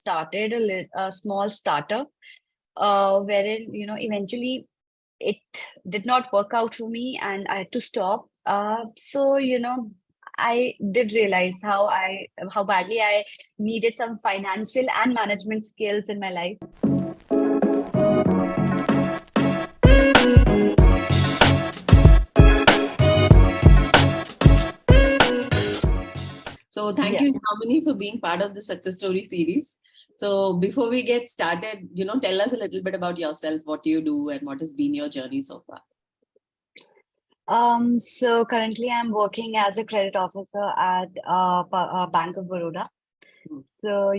started a small startup, wherein, eventually it did not work out for me and I had to stop. So, I did realize how badly I needed some financial and management skills in my life. So thank Yeah. you, Damini, for being part of the Success Story series. So before we get started, tell us a little bit about yourself, what do you do and what has been your journey so far? So currently I'm working as a credit officer at Bank of Baroda. Hmm. So,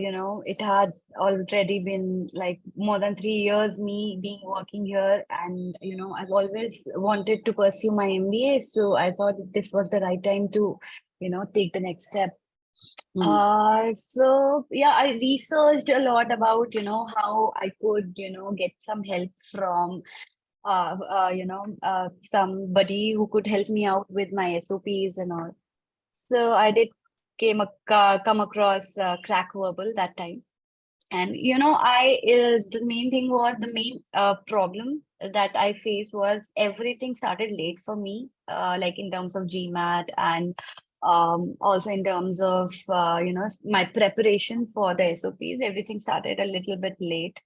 it had already been like more than 3 years me being working here, and I've always wanted to pursue my MBA. So I thought this was the right time to, take the next step. Hmm. So yeah, I researched a lot about, how I could, get some help from somebody who could help me out with my SOPs and all. So I did come across Crackverbal that time. And the main thing was the main problem that I faced was everything started late for me, like in terms of GMAT and also in terms of my preparation for the SOPs. Everything started a little bit late.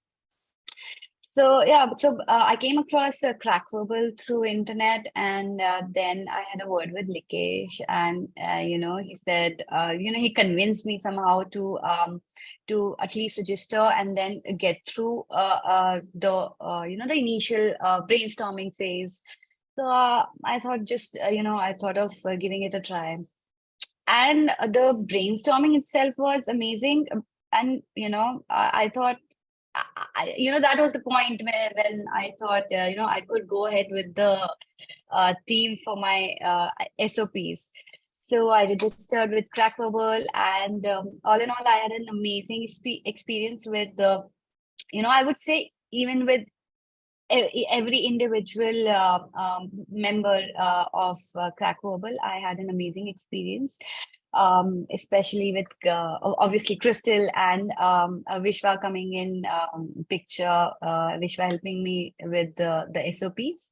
So yeah, I came across Crackverbal through internet, and then I had a word with Likesh, and he said, he convinced me somehow to at least register and then get through the initial brainstorming phase. So I thought I thought of giving it a try, and the brainstorming itself was amazing, and I thought that was the point where when I thought, I could go ahead with the theme for my SOPs. So I registered with Crackverbal, and all in all, I had an amazing experience with I would say even with every individual member of Crackverbal, I had an amazing experience. Especially with obviously Crystal and Vishwa coming in picture, Vishwa helping me with the SOPs.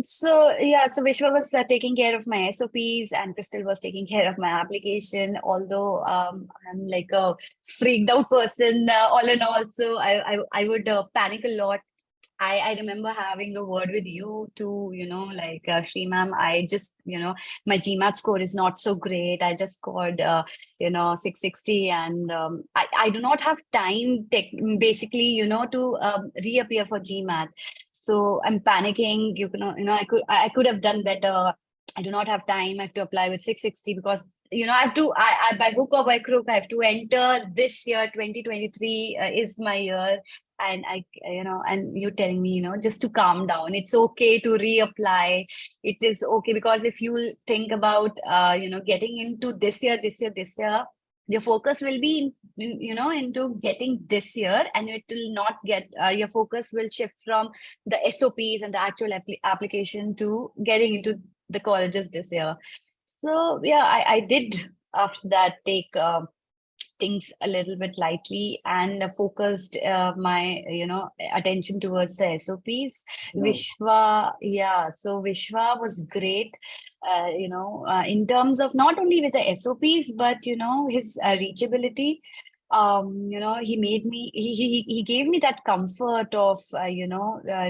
So Vishwa was taking care of my SOPs and Crystal was taking care of my application. Although I'm like a freaked out person, all in all, so I would panic a lot. I remember having a word with you to, like, Shri ma'am, I just, my GMAT score is not so great. I just scored, 660, and I do not have time, basically, to reappear for GMAT. So I'm panicking. I could have done better. I do not have time. I have to apply with 660 because I have to. I by hook or by crook, I have to enter this year. 2023 is my year, and and you telling me, just to calm down. It's okay to reapply. It is okay because if you think about, getting into this year, your focus will be into getting this year, and it will not get your focus will shift from the SOPs and the actual application to getting into the colleges this year. So yeah, I did after that take things a little bit lightly and focused my attention towards the SOPs. Right. So Vishwa was great, in terms of not only with the SOPs but his reachability. He made me he gave me that comfort of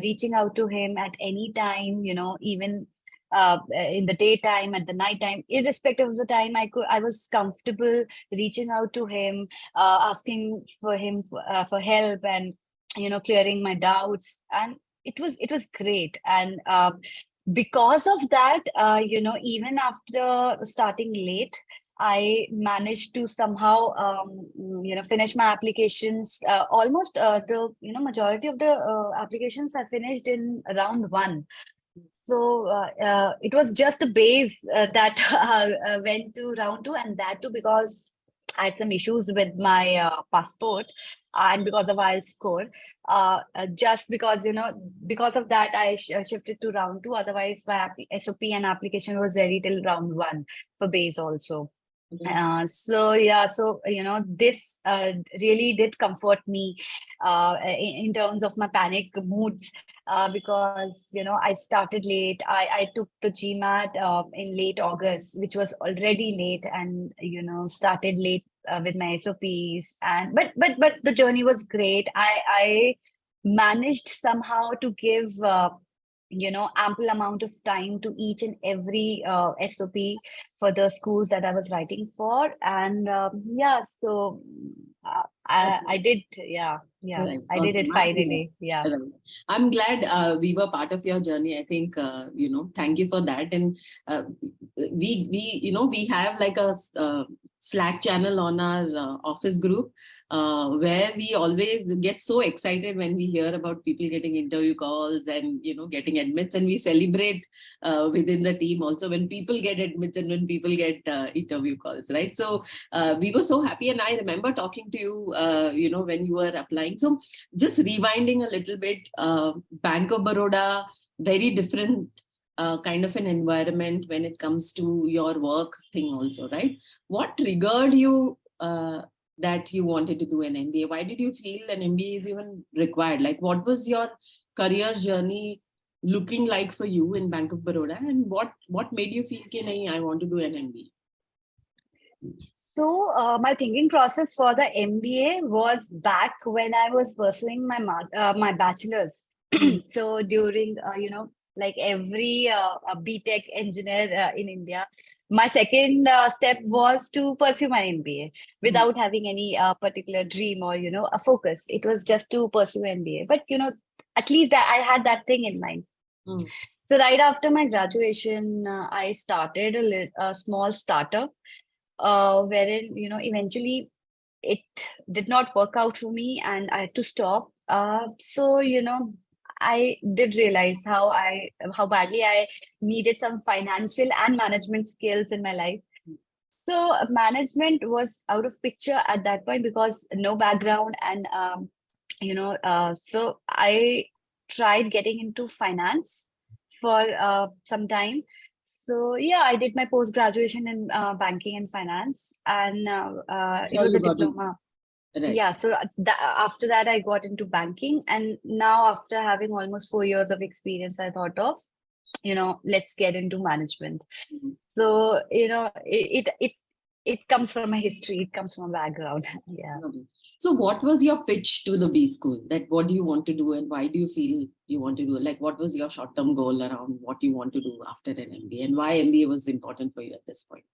reaching out to him at any time, even in the daytime, at the nighttime, irrespective of the time. I was comfortable reaching out to him, asking for him for help, and clearing my doubts, and it was great. And because of that, even after starting late, I managed to somehow finish my applications. Almost the majority of the applications I finished in round one. So it was just the base that went to round two, and that too because I had some issues with my passport, and because of IELTS score. Just because because of that, I shifted to round two. Otherwise, my SOP and application was ready till round one for base also. So yeah, so this really did comfort me in terms of my panic moods, because I started late. I took the GMAT in late August, which was already late, and started late with my SOPs. And but the journey was great. I managed somehow to give ample amount of time to each and every SOP for the schools that I was writing for. And yeah, so I did, Right. I did it Awesome. I'm glad. finally. Yeah. Right. I'm glad we were part of your journey. I think thank you for that. And we have like a Slack channel on our office group where we always get so excited when we hear about people getting interview calls and getting admits, and we celebrate within the team also when people get admits and when people get interview calls, right? So we were so happy, and I remember talking to you when you were applying. So just rewinding a little bit, Bank of Baroda, very different kind of an environment when it comes to your work thing also, right? What triggered you that you wanted to do an MBA? Why did you feel an MBA is even required? Like, what was your career journey looking like for you in Bank of Baroda, and what made you feel कि नहीं, I want to do an MBA? So my thinking process for the MBA was back when I was pursuing my bachelor's. So during like every BTech engineer in India, my second step was to pursue my MBA without having any particular dream or a focus. It was just to pursue MBA. But at least I had that thing in mind. So right after my graduation, I started a small startup wherein eventually it did not work out for me and I had to stop. So I did realize how badly I needed some financial and management skills in my life. So management was out of picture at that point because no background, and so I tried getting into finance for some time. So yeah, I did my post graduation in banking and finance, and That's it how was you a got it. diploma. Right. Yeah, so after that, I got into banking, and now after having almost 4 years of experience, I thought of, let's get into management. So it comes from a history, it comes from a background. Yeah. So what was your pitch to the B school? That what do you want to do and why do you feel you want to do it? Like, what was your short-term goal around what you want to do after an MBA, and why MBA was important for you at this point?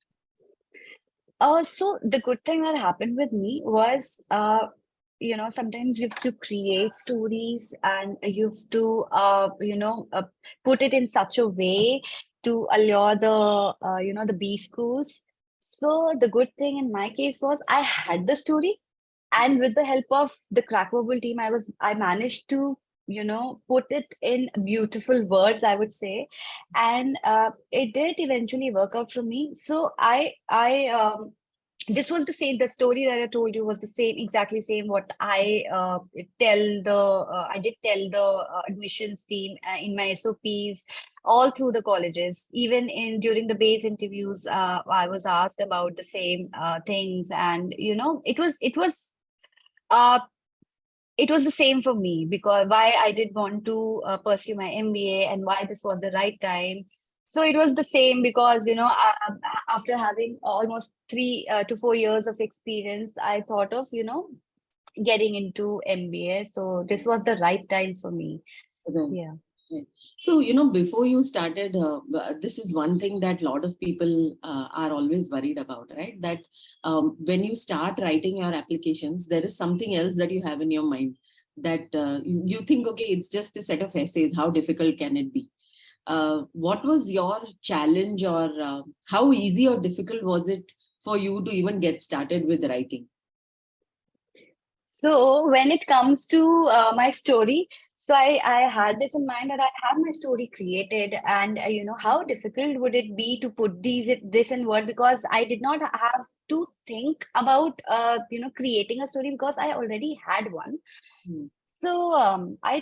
So the good thing that happened with me was, sometimes you have to create stories and you have to, put it in such a way to allure the B schools. So the good thing in my case was I had the story, and with the help of the Crackverbal team, I managed to put it in beautiful words, I would say, and it did eventually work out for me. So I this was the story that I told you was the same, exactly same what I did tell the admissions team in my SOPs all through the colleges. Even in during the base interviews, I was asked about the same things, and uh, it was the same for me, because why I did want to pursue my MBA and why this was the right time. So it was the same because, after having almost 3 to 4 years of experience, I thought of, getting into MBA. So this was the right time for me. Okay. Yeah. So, before you started, this is one thing that a lot of people are always worried about, right? That when you start writing your applications, there is something else that you have in your mind that you think, okay, it's just a set of essays. How difficult can it be? What was your challenge, or how easy or difficult was it for you to even get started with writing? So when it comes to my story, so I had this in mind that I have my story created, and how difficult would it be to put this in word, because I did not have to think about creating a story because I already had one. So I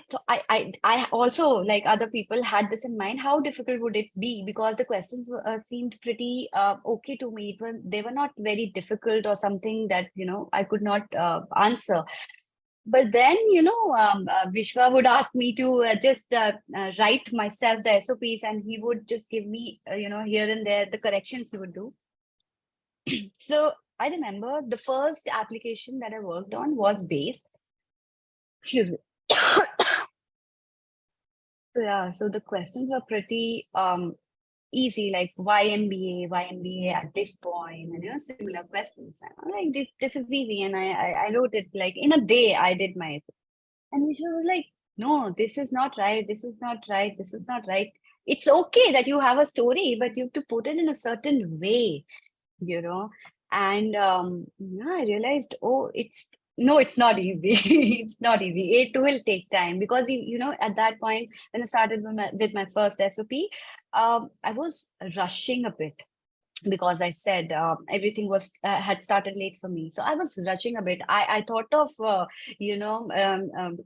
also, like other people, had this in mind. How difficult would it be? Because the questions seemed pretty okay to me. They were not very difficult or something that I could not answer. But then Vishwa would ask me to just write myself the SOPs, and he would just give me here and there the corrections he would do. So I remember the first application that I worked on was Baye. Excuse me. Yeah, so the questions were pretty easy, like why MBA at this point, and similar questions. And I'm like, this is easy, and I wrote it like in a day. I did my, and Vishwa was like, no, this is not right. This is not right. This is not right. It's okay that you have a story, but you have to put it in a certain way, you know. And yeah, I realized, oh, it's not easy. It's not easy. It will take time, because at that point when I started with my first SOP, I was rushing a bit, because I said everything was had started late for me. So I was rushing a bit. I thought of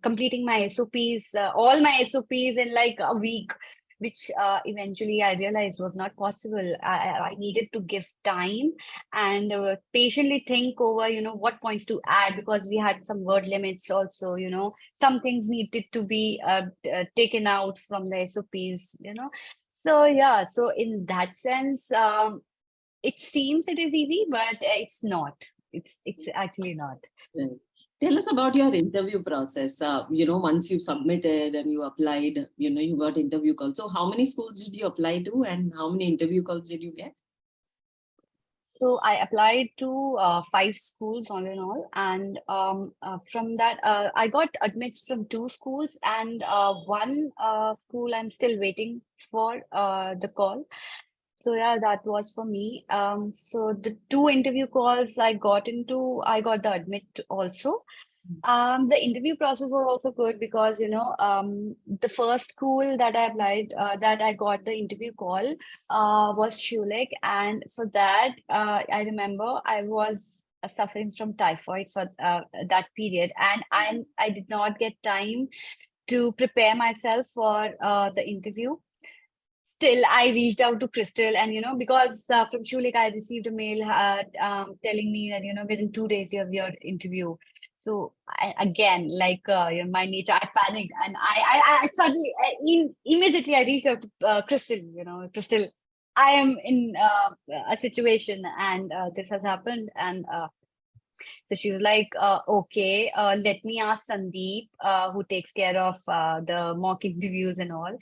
completing my SOPs, all my SOPs in like a week, which eventually I realized was not possible. I needed to give time and patiently think over, what points to add, because we had some word limits also. Some things needed to be taken out from the SOPs. So yeah, so in that sense, it seems it is easy, but it's not. It's actually not. Right. Tell us about your interview process. Once you submitted and you applied, you got interview calls. So how many schools did you apply to, and how many interview calls did you get? So I applied to 5 schools all in all, and from that I got admits from 2 schools, and one school I'm still waiting for the call. So yeah, that was for me. So the 2 interview calls I got the admit also. The interview process was also good, because the first school that I applied, that I got the interview call, was Schulich, and for that, I remember I was suffering from typhoid for that period, and I did not get time to prepare myself for the interview. Till I reached out to Crystal, and because from Schulich I received a mail telling me that within 2 days you have your interview. So again, like my nature, I panicked, and I suddenly, immediately I reached out to Crystal. Crystal, I am in a situation, and this has happened, and so she was like, okay, let me ask Sandeep, who takes care of the mock interviews and all.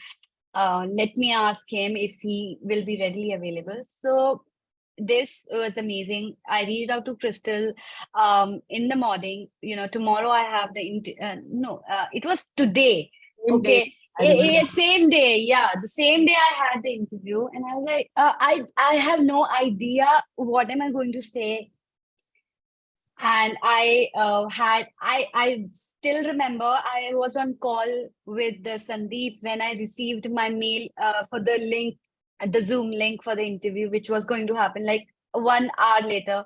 Let me ask him if he will be readily available. So this was amazing. I reached out to Crystal in the morning. Tomorrow I have the it was today. Same day. Okay. Same day. Yeah, the same day I had the interview, and I was like, I have no idea what am I going to say. And I still remember I was on call with Sandeep when I received my mail for the link, the Zoom link for the interview, which was going to happen like 1 hour later.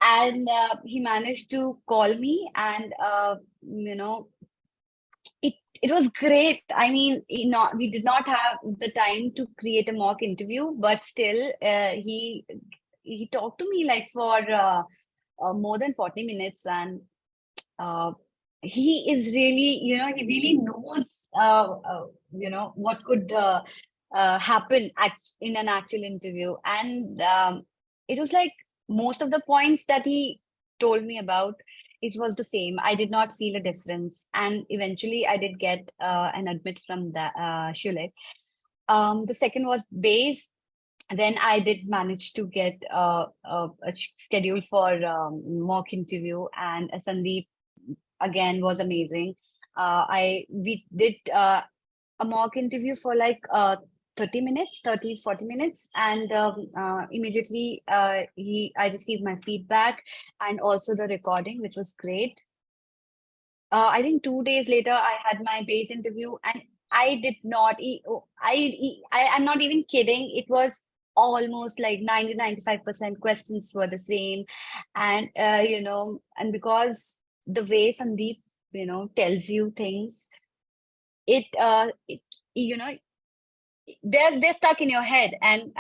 And he managed to call me, and it was great. I mean, we did not have the time to create a mock interview, but still he talked to me like for more than 40 minutes, and he is really, he really knows what could happen in an actual interview. And it was like most of the points that he told me about, it was the same. I did not feel a difference, and eventually I did get an admit from the Schulich. The second was Baye. Then I did manage to get a schedule for mock interview, and Sandeep again was amazing. We did a mock interview for like 30 minutes, 40 minutes, and immediately I received my feedback and also the recording, which was great. I think 2 days later I had my base interview, and I did not I'm not even kidding. It was almost like 90-95% questions were the same. And and because the way Sandeep tells you things, it you know they're stuck in your head, and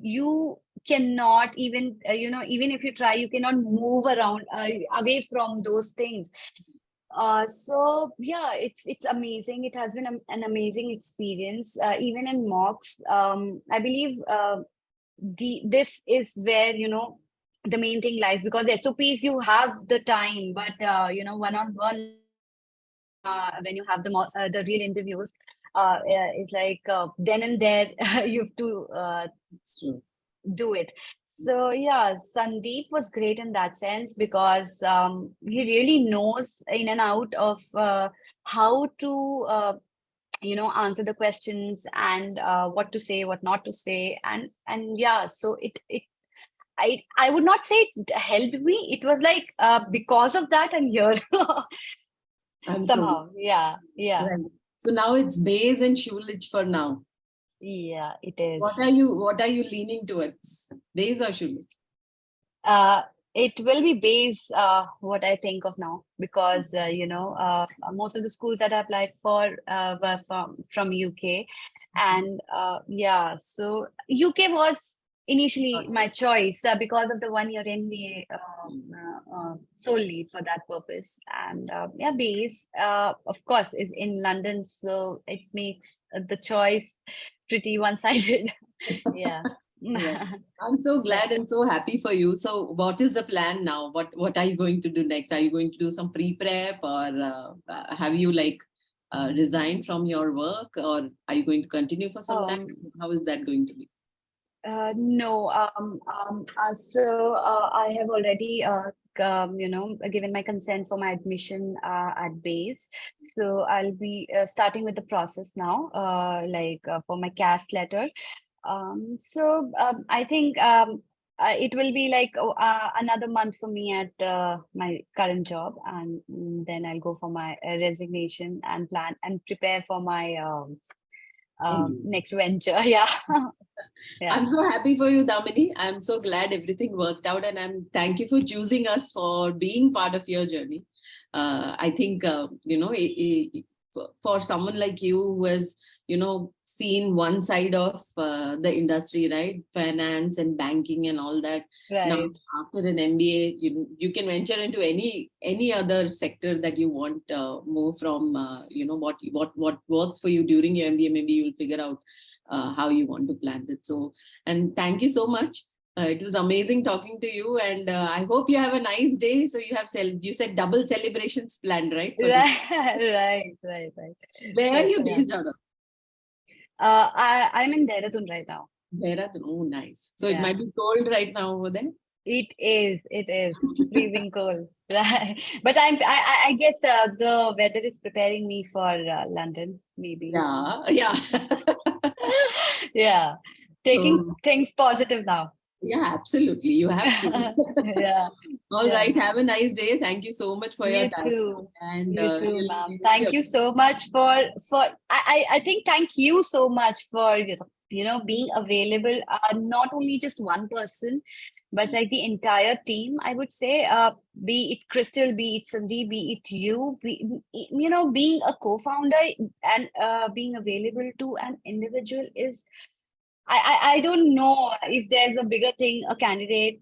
you cannot even even if you try, you cannot move around away from those things. So yeah, it's amazing. It has been an amazing experience. Even in mocks, I believe this is where the main thing lies, because SOPs you have the time, but one-on-one, when you have the real interviews, it's like then and there you have to It's true. do it. So yeah, Sandeep was great in that sense, because he really knows in and out of how to answer the questions, and what to say, what not to say, and yeah, so it I would not say it helped me. It was like because of that I'm here I'm so somehow. Yeah, yeah, right. So now it's Baye and Schulich for now. yeah. It is. What are you leaning towards? Baye or Schulich? It will be base, what I think of now, because most of the schools that I applied for were from UK, and yeah, so UK was initially my choice because of the 1 year MBA, solely for that purpose. And yeah, base of course is in London, so it makes the choice pretty one-sided. Yeah. Yeah. I'm so glad and so happy for you. So what is the plan now? What are you going to do next? Are you going to do some pre-prep, or have you resigned from your work, or are you going to continue for some time? How is that going to be? No, so I have already, given my consent for my admission at base. So I'll be starting with the process now, for my CAS letter. So I think it will be like another month for me at my current job, and then I'll go for my resignation and plan and prepare for my next venture. Yeah. Yeah. I'm so happy for you, Damini. I'm so glad everything worked out, and thank you for choosing us for being part of your journey. I think for someone like you who has seen one side of the industry, right, finance and banking and all that. Now Right. after an MBA, you can venture into any other sector that you want, more from what works for you during your MBA. Maybe you'll figure out how you want to plan it. So, and thank you so much. It was amazing talking to you, and I hope you have a nice day. So you said double celebrations planned, right? For this. Right. Where are So, you yeah. based out of? I'm in Dehradun right now. Dehradun. Oh, nice. So it Yeah. might be cold right now over there. It is freezing cold. Right. But I guess the weather is preparing me for London, maybe. Yeah. Yeah. Taking So, things positive now. yeah, absolutely. You have to. Yeah. All Yeah. right. Have a nice day. Thank you so much for your You time. too. And You too, really, ma'am. really Thank you so much for I think thank you so much for being available. Not only just one person, but like the entire team. I would say, be it Crystal, be it Sandeep, be it you, being a co-founder and being available to an individual is. I don't know if there's a bigger thing a candidate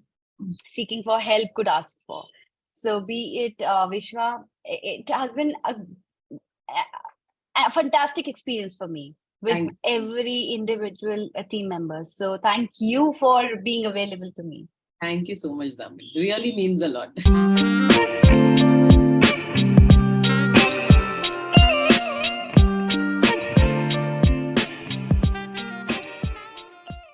seeking for help could ask for. So be it Vishwa, it has been a fantastic experience for me with Thank you. every individual team member. So thank you for being available to me. Thank you so much, Damini. Really means a lot.